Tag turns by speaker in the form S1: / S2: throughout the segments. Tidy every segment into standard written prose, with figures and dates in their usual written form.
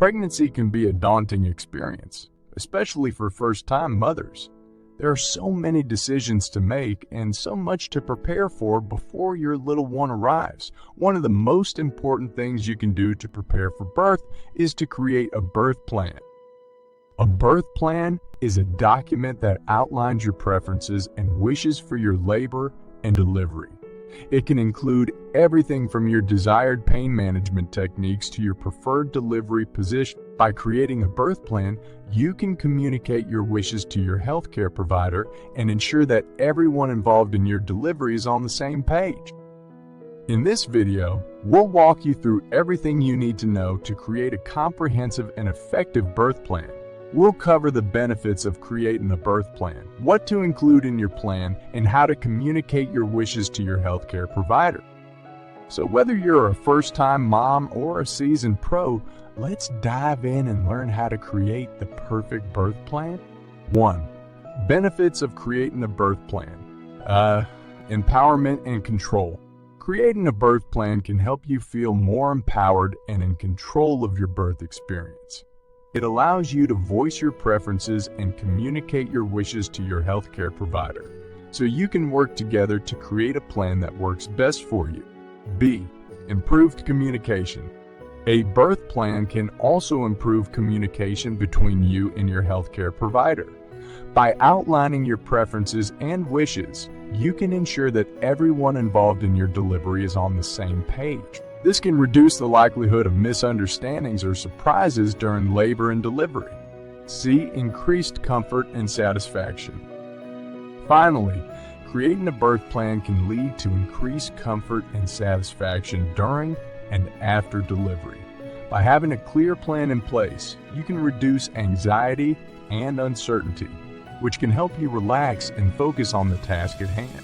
S1: Pregnancy can be a daunting experience, especially for first-time mothers. There are so many decisions to make and so much to prepare for before your little one arrives. One of the most important things you can do to prepare for birth is to create a birth plan. A birth plan is a document that outlines your preferences and wishes for your labor and delivery. It can include everything from your desired pain management techniques to your preferred delivery position. By creating a birth plan, you can communicate your wishes to your healthcare provider and ensure that everyone involved in your delivery is on the same page. In this video, we'll walk you through everything you need to know to create a comprehensive and effective birth plan. We'll cover the benefits of creating a birth plan, what to include in your plan, and how to communicate your wishes to your healthcare provider. So whether you're a first-time mom or a seasoned pro, let's dive in and learn how to create the perfect birth plan. 1. Benefits of creating a birth plan. Empowerment and control. Creating a birth plan can help you feel more empowered and in control of your birth experience. It allows you to voice your preferences and communicate your wishes to your healthcare provider, so you can work together to create a plan that works best for you. B. Improved communication. A birth plan can also improve communication between you and your healthcare provider. By outlining your preferences and wishes, you can ensure that everyone involved in your delivery is on the same page. This can reduce the likelihood of misunderstandings or surprises during labor and delivery. C. Increased comfort and satisfaction. Finally, creating a birth plan can lead to increased comfort and satisfaction during and after delivery. By having a clear plan in place, you can reduce anxiety and uncertainty, which can help you relax and focus on the task at hand.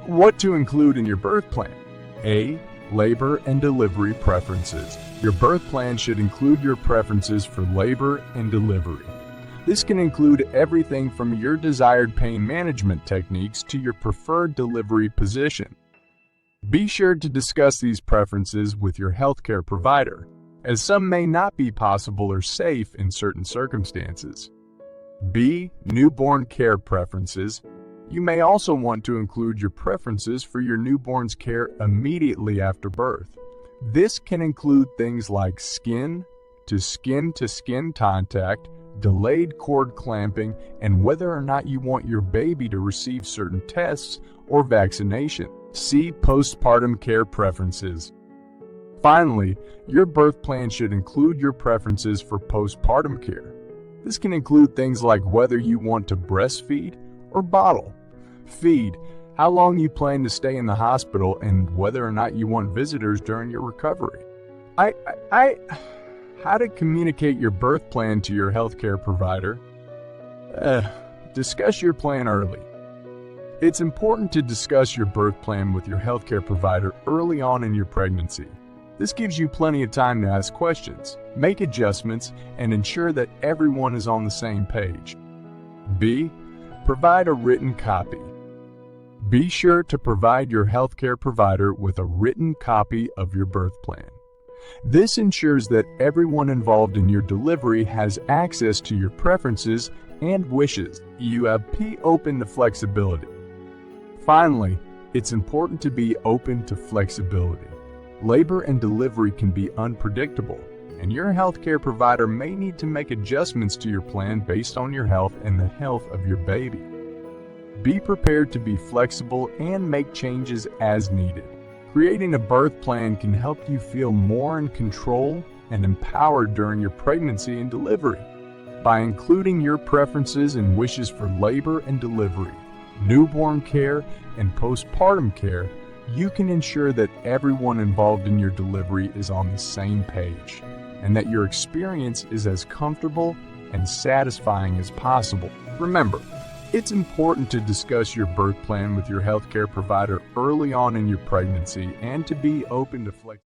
S1: What to include in your birth plan? A. Labor and delivery preferences. Your birth plan should include your preferences for labor and delivery. This can include everything from your desired pain management techniques to your preferred delivery position. Be sure to discuss these preferences with your healthcare provider, as some may not be possible or safe in certain circumstances. B. Newborn care preferences. You may also want to include your preferences for your newborn's care immediately after birth. This can include things like skin-to-skin contact, delayed cord clamping, and whether or not you want your baby to receive certain tests or vaccination. C. Postpartum care preferences. Finally, your birth plan should include your preferences for postpartum care. This can include things like whether you want to breastfeed or bottle, feed, how long you plan to stay in the hospital, and whether or not you want visitors during your recovery. How to communicate your birth plan to your healthcare provider? Discuss your plan early. It's important to discuss your birth plan with your healthcare provider early on in your pregnancy. This gives you plenty of time to ask questions, make adjustments, and ensure that everyone is on the same page. B. Provide a written copy. Be sure to provide your healthcare provider with a written copy of your birth plan. This ensures that everyone involved in your delivery has access to your preferences and wishes. You have P. Open to flexibility. Finally, it's important to be open to flexibility. Labor and delivery can be unpredictable, and your healthcare provider may need to make adjustments to your plan based on your health and the health of your baby. Be prepared to be flexible and make changes as needed. Creating a birth plan can help you feel more in control and empowered during your pregnancy and delivery. By including your preferences and wishes for labor and delivery, newborn care, and postpartum care, you can ensure that everyone involved in your delivery is on the same page, and that your experience is as comfortable and satisfying as possible. Remember, it's important to discuss your birth plan with your healthcare provider early on in your pregnancy and to be open to flexibility.